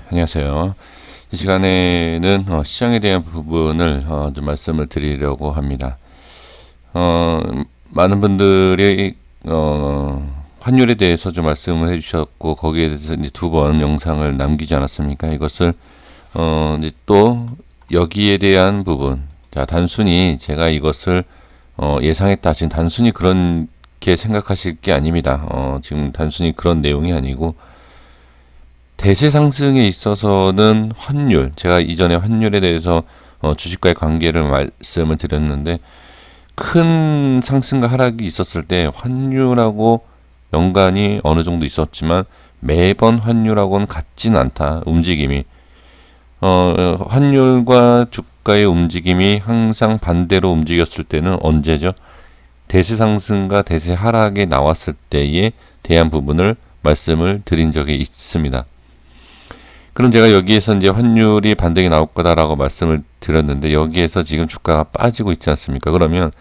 안녕하세요. 이 시간에는 시장에 대한 부분을 좀 말씀을 드리려고 합니다. 어, 많은 분들이 환율에 대해서 좀 말씀을 해주셨고 거기에 대해서 이제 두 번 영상을 남기지 않았습니까? 이것을 이제 또 여기에 대한 부분, 자 단순히 제가 이것을 예상했다, 지금 단순히 그렇게 생각하실 게 아닙니다. 지금 단순히 그런 내용이 아니고 대세 상승에 있어서는 환율, 제가 이전에 환율에 대해서 주식과의 관계를 말씀을 드렸는데 큰 상승과 하락이 있었을 때 환율하고 연관이 어느 정도 있었지만 매번 환율하고는 같지는 않다. 움직임이 환율과 주가의 움직임이 항상 반대로 움직였을 때는 언제죠? 대세 상승과 대세 하락에 나왔을 때에 대한 부분을 말씀을 드린 적이 있습니다. 그럼 제가 여기에서 이제 환율이 반등이 나올 거다라고 말씀을 드렸는데 여기에서 지금 주가가 빠지고 있지 않습니까? 그러면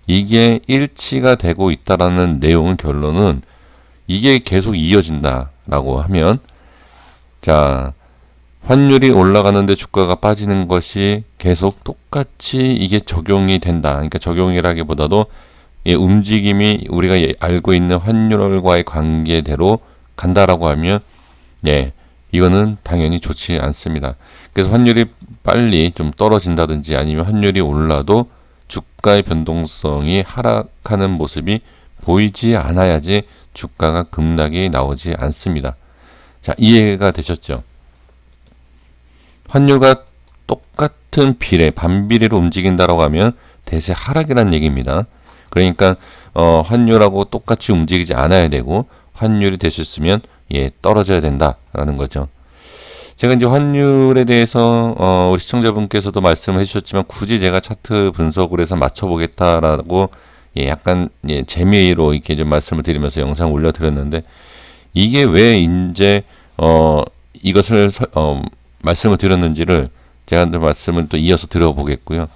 이게 일치가 되고 있다라는 내용은, 결론은 이게 계속 이어진다라고 하면, 자 환율이 올라가는데 주가가 빠지는 것이 계속 똑같이 이게 적용이 된다. 그러니까 적용이라기보다도 움직임이 우리가 알고 있는 환율과의 관계대로 간다라고 하면 이거는 당연히 좋지 않습니다. 그래서 환율이 빨리 좀 떨어진다든지 아니면 환율이 올라도 주가의 변동성이 하락하는 모습이 보이지 않아야지 주가가 급락이 나오지 않습니다. 자, 이해가 되셨죠? 환율과 똑같은 비례, 반비례로 움직인다라고 하면 대세 하락이란 얘기입니다. 그러니까 환율하고 똑같이 움직이지 않아야 되고 환율이 될 수 있으면 떨어져야 된다라는 거죠. 제가 이제 환율에 대해서 우리 시청자분께서도 말씀을 해주셨지만 굳이 제가 차트 분석을 해서 맞춰보겠다라고 약간 재미로 이렇게 좀 말씀을 드리면서 영상 올려드렸는데, 이게 왜 이제 이것을 말씀을 드렸는지를 제가 말씀을 또 이어서 드려보겠고요.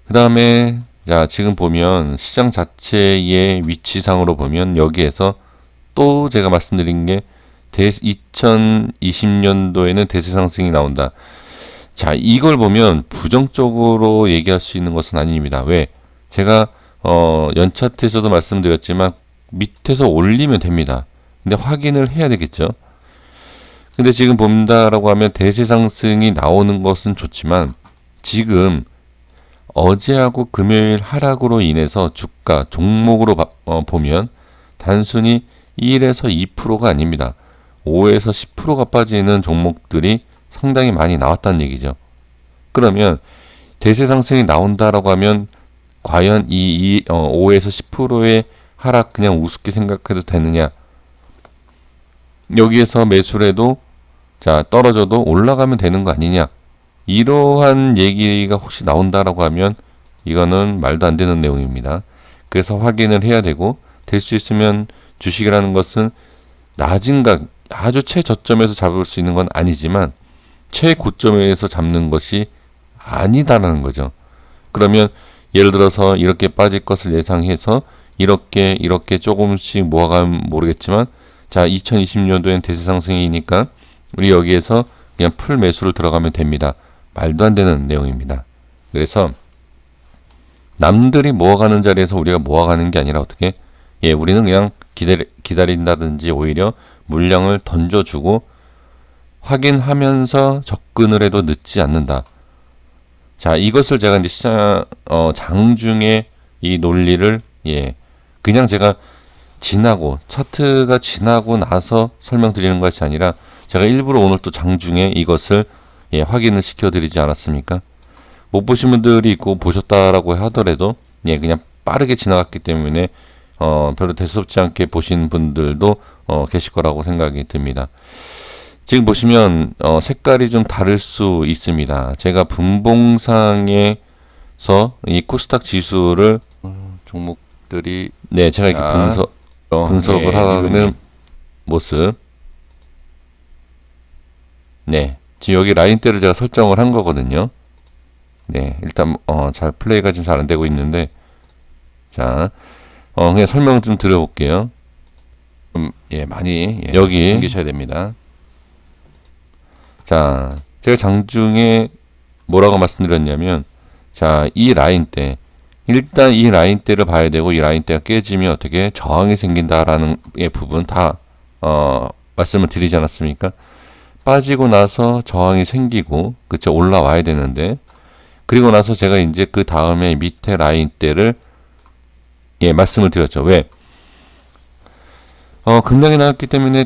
그 다음에 자 지금 보면 시장 자체의 위치상으로 보면 여기에서 또 제가 말씀드린 게 2020년도에는 대세 상승이 나온다. 자, 이걸 보면 부정적으로 얘기할 수 있는 것은 아닙니다. 왜? 제가 연차트에서도 말씀드렸지만 밑에서 올리면 됩니다. 근데 확인을 해야 되겠죠. 근데 지금 본다라고 하면 대세 상승이 나오는 것은 좋지만 지금 어제하고 금요일 하락으로 인해서 주가 종목으로 보면 단순히 1에서 2%가 아닙니다. 5에서 10%가 빠지는 종목들이 상당히 많이 나왔다는 얘기죠. 그러면 대세 상승이 나온다라고 하면 과연 이 5에서 10%의 하락 그냥 우습게 생각해도 되느냐? 여기에서 매수를 해도 자 떨어져도 올라가면 되는 거 아니냐? 이러한 얘기가 혹시 나온다라고 하면 이거는 말도 안 되는 내용입니다. 그래서 확인을 해야 되고, 될 수 있으면 주식이라는 것은 낮은 각, 아주 최저점에서 잡을 수 있는 건 아니지만 최고점에서 잡는 것이 아니다라는 거죠. 그러면 예를 들어서 이렇게 빠질 것을 예상해서 이렇게 조금씩 모아가면 모르겠지만, 자 2020년도엔 대세 상승이니까 우리 여기에서 그냥 풀 매수를 들어가면 됩니다. 말도 안 되는 내용입니다. 그래서 남들이 모아가는 자리에서 우리가 모아가는 게 아니라 어떻게? 우리는 그냥 기다린다든지 오히려 물량을 던져주고 확인하면서 접근을 해도 늦지 않는다. 자, 이것을 제가 이제 시장 장중에 이 논리를 그냥 제가 차트가 지나고 나서 설명드리는 것이 아니라 제가 일부러 오늘 또 장중에 이것을 확인을 시켜드리지 않았습니까? 못 보신 분들이 있고 보셨다라고 하더라도 그냥 빠르게 지나갔기 때문에 별로 대수롭지 않게 보신 분들도 계실 거라고 생각이 듭니다. 지금 보시면 색깔이 좀 다를 수 있습니다. 제가 분봉상에서 이 코스닥 지수를 종목들이 제가 이렇게 분석을 하는 모습. 지금 여기 라인대를 제가 설정을 한 거거든요. 일단 잘 플레이가 지금 잘 안 되고 있는데, 자 그냥 설명 좀 드려볼게요. 많이 여기 챙기셔야 됩니다. 자, 제가 장중에 뭐라고 말씀드렸냐면, 자, 이 라인대, 일단 이 라인대를 봐야 되고, 이 라인대가 깨지면 어떻게 저항이 생긴다라는 부분 다 말씀을 드리지 않았습니까? 빠지고 나서 저항이 생기고, 그쵸, 올라와야 되는데, 그리고 나서 제가 이제 그 다음에 밑에 라인대를 말씀을 드렸죠. 왜? 급락이 나왔기 때문에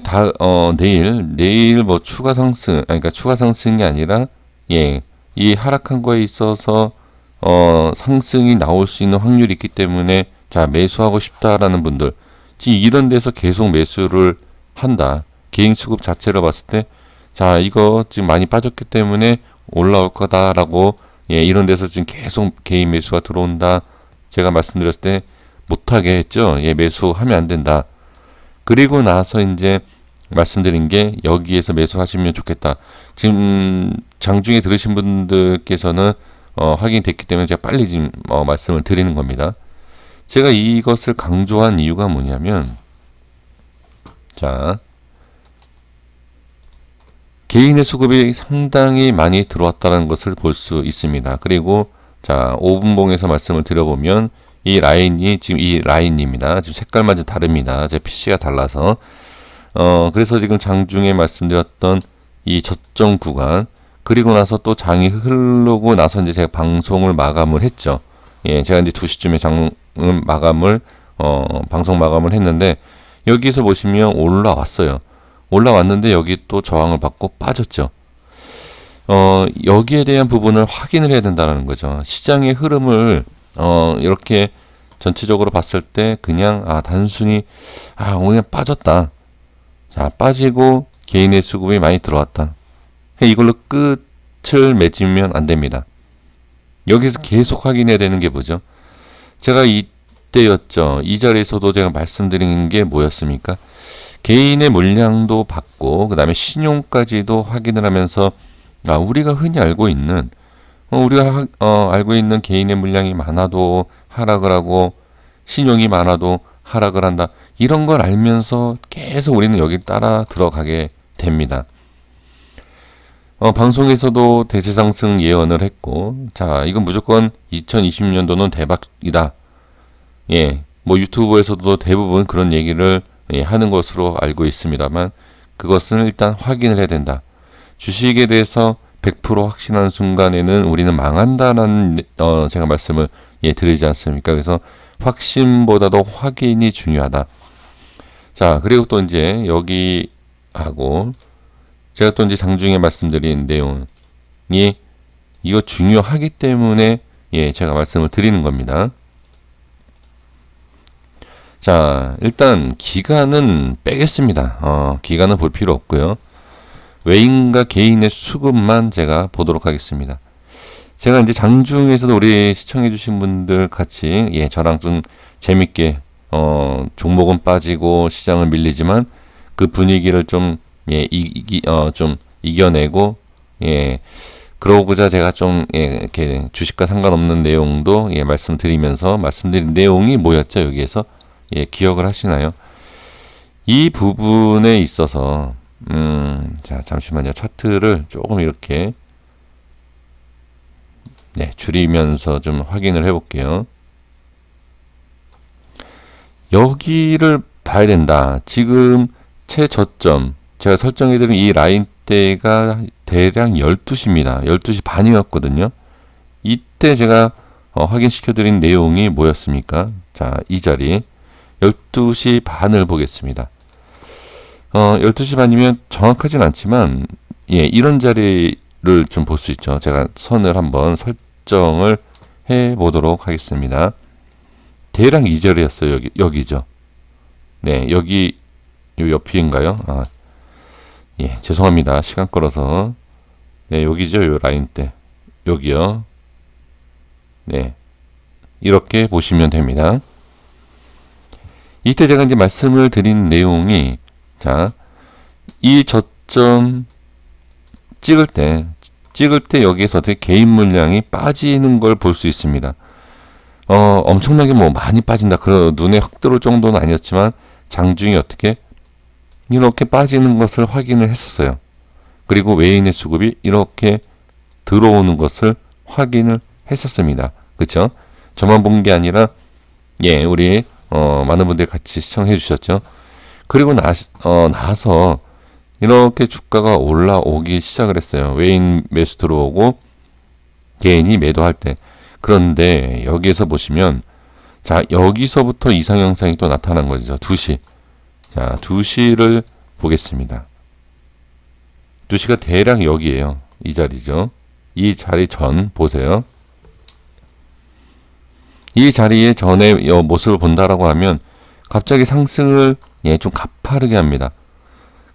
내일 뭐 추가 상승, 그러니까 추가 상승이 아니라, 이 하락한 거에 있어서, 상승이 나올 수 있는 확률이 있기 때문에, 자, 매수하고 싶다라는 분들, 지금 이런 데서 계속 매수를 한다. 개인 수급 자체를 봤을 때, 자, 이거 지금 많이 빠졌기 때문에 올라올 거다라고, 이런 데서 지금 계속 개인 매수가 들어온다. 제가 말씀드렸을 때, 못하게 했죠. 매수하면 안 된다. 그리고 나서 이제 말씀드린 게 여기에서 매수하시면 좋겠다. 지금 장중에 들으신 분들께서는 확인됐기 때문에 제가 빨리 지금 말씀을 드리는 겁니다. 제가 이것을 강조한 이유가 뭐냐면, 자, 개인의 수급이 상당히 많이 들어왔다는 것을 볼 수 있습니다. 그리고 자, 5분봉에서 말씀을 드려보면 이 라인이 지금 이 라인입니다. 지금 색깔만 좀 다릅니다. 제 PC가 달라서. 그래서 지금 장중에 말씀드렸던 이 저점 구간, 그리고 나서 또 장이 흐르고 나서 이제 제가 방송을 마감을 했죠. 제가 이제 2시쯤에 방송 마감을 했는데, 여기서 보시면 올라왔어요. 올라왔는데 여기 또 저항을 받고 빠졌죠. 여기에 대한 부분을 확인을 해야 된다는 거죠. 시장의 흐름을 이렇게 전체적으로 봤을 때 그냥 단순히 오늘 빠졌다. 자, 빠지고 개인의 수급이 많이 들어왔다. 이걸로 끝을 맺으면 안 됩니다. 여기서 계속 확인해야 되는 게 뭐죠? 제가 이때였죠. 이 자리에서도 제가 말씀드린 게 뭐였습니까? 개인의 물량도 받고 그 다음에 신용까지도 확인을 하면서 우리가 흔히 알고 있는 알고 있는 개인의 물량이 많아도 하락을 하고 신용이 많아도 하락을 한다. 이런 걸 알면서 계속 우리는 여기 따라 들어가게 됩니다. 방송에서도 대세상승 예언을 했고, 자, 이건 무조건 2020년도는 대박이다. 뭐 유튜브에서도 대부분 그런 얘기를 하는 것으로 알고 있습니다만, 그것은 일단 확인을 해야 된다. 주식에 대해서 100% 확신하는 순간에는 우리는 망한다는 제가 말씀을 드리지 않습니까? 그래서 확신보다도 확인이 중요하다. 자, 그리고 또 이제 여기 하고 제가 또 이제 장중에 말씀드린 내용이 이거 중요하기 때문에 제가 말씀을 드리는 겁니다. 자, 일단 기간은 빼겠습니다. 기간은 볼 필요 없고요. 외인과 개인의 수급만 제가 보도록 하겠습니다. 제가 이제 장중에서도 우리 시청해주신 분들 같이 저랑 좀 재밌게 종목은 빠지고 시장을 밀리지만 그 분위기를 좀 좀 이겨내고 그러고자 제가 좀 이렇게 주식과 상관없는 내용도 말씀드리면서 말씀드린 내용이 뭐였죠? 여기에서 기억을 하시나요? 이 부분에 있어서 자, 잠시만요. 차트를 조금 이렇게 줄이면서 좀 확인을 해 볼게요. 여기를 봐야 된다. 지금 최저점 제가 설정해 드린 이 라인대가 대략 12시입니다. 12시 반이었거든요. 이때 제가 확인시켜 드린 내용이 뭐였습니까? 자, 이 자리 12시 반을 보겠습니다. 12시 반이면 정확하진 않지만 이런 자리를 좀 볼 수 있죠. 제가 선을 한번 설정을 해 보도록 하겠습니다. 대략 이 자리였어요. 여기죠. 여기 요 옆인가요? 죄송합니다. 시간 끌어서. 여기죠. 요 라인대. 여기요. 이렇게 보시면 됩니다. 이때 제가 이제 말씀을 드린 내용이, 자, 이 저점 찍을 때 여기에서 어떻게 개인 물량이 빠지는 걸 볼 수 있습니다. 엄청나게 뭐 많이 빠진다. 눈에 확 들어올 정도는 아니었지만, 장중에 어떻게 이렇게 빠지는 것을 확인을 했었어요. 그리고 외인의 수급이 이렇게 들어오는 것을 확인을 했었습니다. 그쵸? 저만 본 게 아니라 우리 많은 분들이 같이 시청해 주셨죠. 그리고 나서 이렇게 주가가 올라오기 시작을 했어요. 외인 매수 들어오고 개인이 매도할 때. 그런데 여기에서 보시면 자, 여기서부터 이상형상이 또 나타난 거죠. 2시. 자, 2시를 보겠습니다. 2시가 대략 여기에요. 이 자리죠. 이 자리 전 보세요. 이 자리에 전의 모습을 본다라고 하면 갑자기 상승을 좀 가파르게 합니다.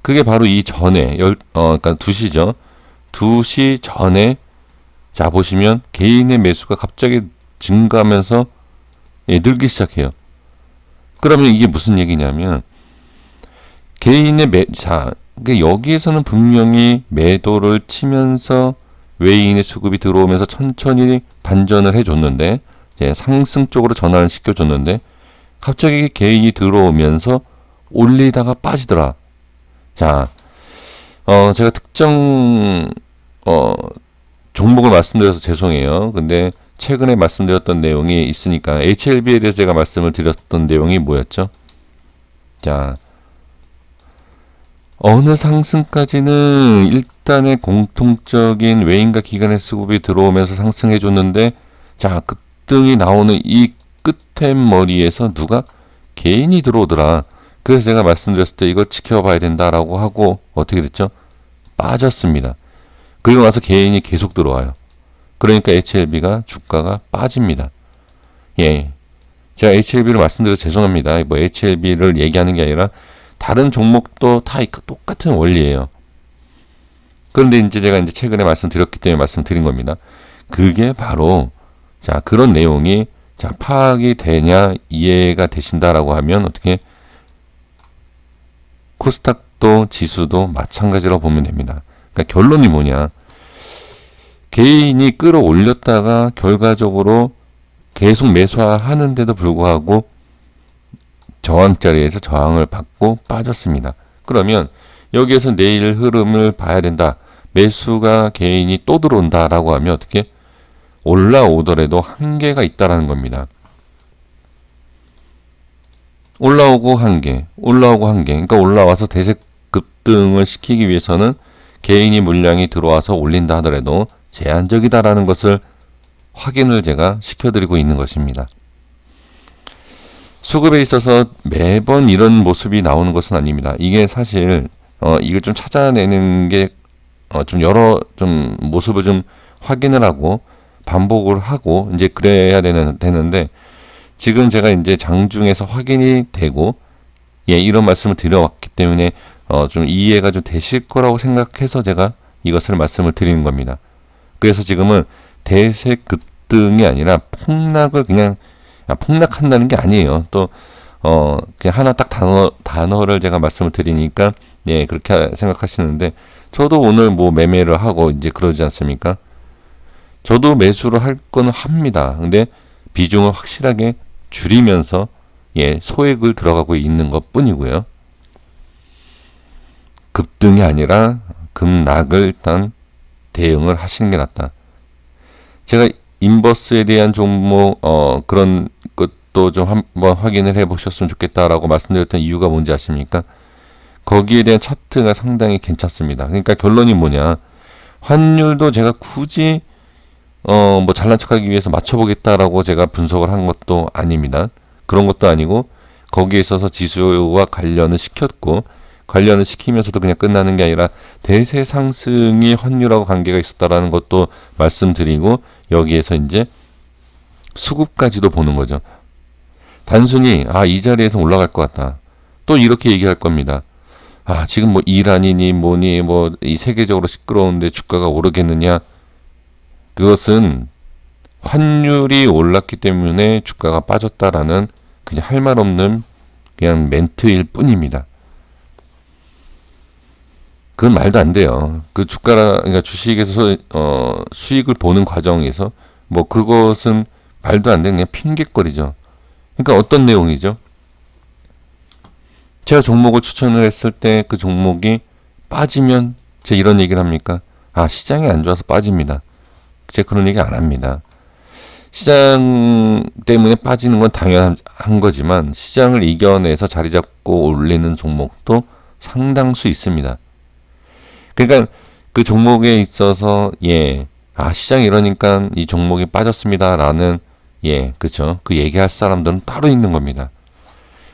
그게 바로 이 전에 그러니까 2시죠. 2시 전에 자 보시면 개인의 매수가 갑자기 증가하면서 늘기 시작해요. 그러면 이게 무슨 얘기냐면 개인의 여기에서는 분명히 매도를 치면서 외인의 수급이 들어오면서 천천히 반전을 해줬는데 상승 쪽으로 전환을 시켜줬는데 갑자기 개인이 들어오면서 올리다가 빠지더라. 자, 제가 특정 종목을 말씀드려서 죄송해요. 근데 최근에 말씀드렸던 내용이 있으니까 HLB에 대해서 제가 말씀을 드렸던 내용이 뭐였죠? 자, 어느 상승까지는 일단의 공통적인 외인과 기관의 수급이 들어오면서 상승해줬는데 자, 급등이 나오는 이 끝에 머리에서 누가 개인이 들어오더라. 그래서 제가 말씀드렸을 때 이걸 지켜봐야 된다라고 하고 어떻게 됐죠? 빠졌습니다. 그리고 나서 개인이 계속 들어와요. 그러니까 HLB가 주가가 빠집니다. 제가 HLB를 말씀드려서 죄송합니다. 뭐 HLB를 얘기하는 게 아니라 다른 종목도 다 똑같은 원리예요. 그런데 이제 제가 최근에 말씀드렸기 때문에 말씀드린 겁니다. 그게 바로 자, 그런 내용이 자, 파악이 되냐, 이해가 되신다라고 하면 어떻게 코스닥도 지수도 마찬가지라고 보면 됩니다. 그러니까 결론이 뭐냐? 개인이 끌어올렸다가 결과적으로 계속 매수하는데도 불구하고 저항자리에서 저항을 받고 빠졌습니다. 그러면 여기에서 내일 흐름을 봐야 된다. 매수가 개인이 또 들어온다라고 하면 어떻게 올라오더라도 한계가 있다라는 겁니다. 올라오고 한계. 그러니까 올라와서 대세 급등을 시키기 위해서는 개인이 물량이 들어와서 올린다 하더라도 제한적이다라는 것을 확인을 제가 시켜드리고 있는 것입니다. 수급에 있어서 매번 이런 모습이 나오는 것은 아닙니다. 이게 사실 이걸 좀 찾아내는 게 좀 모습을 좀 확인을 하고 반복을 하고 이제 그래야 되는데 지금 제가 이제 장중에서 확인이 되고 이런 말씀을 드려왔기 때문에 좀 이해가 좀 되실 거라고 생각해서 제가 이것을 말씀을 드리는 겁니다. 그래서 지금은 대세 급등이 아니라 폭락을 그냥 폭락한다는 게 아니에요. 또 그냥 하나 딱 단어를 제가 말씀을 드리니까 그렇게 생각하시는데 저도 오늘 뭐 매매를 하고 이제 그러지 않습니까? 저도 매수를 할 거는 합니다. 근데 비중을 확실하게 줄이면서 소액을 들어가고 있는 것 뿐이고요. 급등이 아니라 급락을 일단 대응을 하시는 게 낫다. 제가 인버스에 대한 종목 그런 것도 좀 한번 확인을 해 보셨으면 좋겠다라고 말씀드렸던 이유가 뭔지 아십니까? 거기에 대한 차트가 상당히 괜찮습니다. 그러니까 결론이 뭐냐? 환율도 제가 굳이 뭐 잘난 척하기 위해서 맞춰보겠다라고 제가 분석을 한 것도 아닙니다. 그런 것도 아니고 거기에 있어서 지수와 관련을 시켰고 관련을 시키면서도 그냥 끝나는 게 아니라 대세 상승이 환율하고 관계가 있었다라는 것도 말씀드리고 여기에서 이제 수급까지도 보는 거죠. 단순히 이 자리에서 올라갈 것 같다. 또 이렇게 얘기할 겁니다. 지금 뭐 이란이니 뭐니 뭐 이 세계적으로 시끄러운데 주가가 오르겠느냐? 그것은 환율이 올랐기 때문에 주가가 빠졌다라는 그냥 할 말 없는 그냥 멘트일 뿐입니다. 그건 말도 안 돼요. 그 그러니까 주식에서 수익을 보는 과정에서 뭐 그것은 말도 안 되는 그냥 핑계거리죠. 그러니까 어떤 내용이죠? 제가 종목을 추천을 했을 때 그 종목이 빠지면 제가 이런 얘기를 합니까? 아, 시장이 안 좋아서 빠집니다. 제가 그런 얘기 안 합니다. 시장 때문에 빠지는 건 당연한 거지만 시장을 이겨내서 자리 잡고 올리는 종목도 상당수 있습니다. 그러니까 그 종목에 있어서 시장이 이러니까 이 종목이 빠졌습니다라는 그렇죠. 그 얘기할 사람들은 따로 있는 겁니다.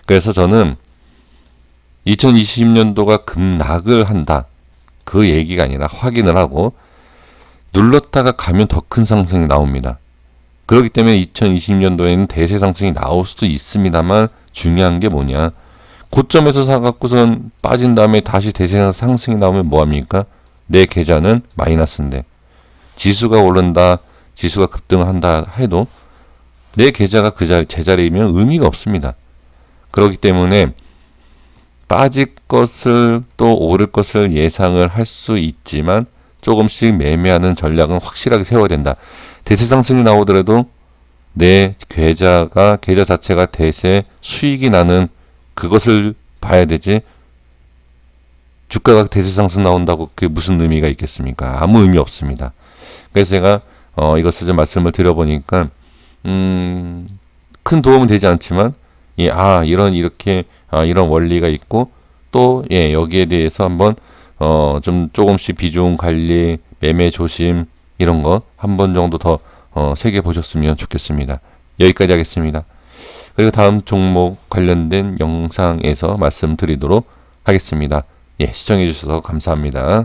그래서 저는 2020년도가 급락을 한다. 그 얘기가 아니라 확인을 하고 눌렀다가 가면 더 큰 상승이 나옵니다. 그렇기 때문에 2020년도에는 대세 상승이 나올 수도 있습니다만 중요한 게 뭐냐. 고점에서 사갖고선 빠진 다음에 다시 대세 상승이 나오면 뭐합니까? 내 계좌는 마이너스인데 지수가 오른다, 지수가 급등한다 해도 내 계좌가 제자리이면 의미가 없습니다. 그렇기 때문에 빠질 것을 또 오를 것을 예상을 할 수 있지만 조금씩 매매하는 전략은 확실하게 세워야 된다. 대세 상승이 나오더라도 내 계좌 자체가 대세 수익이 나는 그것을 봐야 되지. 주가가 대세 상승 나온다고 그게 무슨 의미가 있겠습니까? 아무 의미 없습니다. 그래서 제가 이것을 좀 말씀을 드려보니까 큰 도움은 되지 않지만 이런 원리가 있고 또 여기에 대해서 한번 조금씩 비중 관리, 매매 조심 이런 거 한 번 정도 더 새겨보셨으면 좋겠습니다. 여기까지 하겠습니다. 그리고 다음 종목 관련된 영상에서 말씀드리도록 하겠습니다. 시청해 주셔서 감사합니다.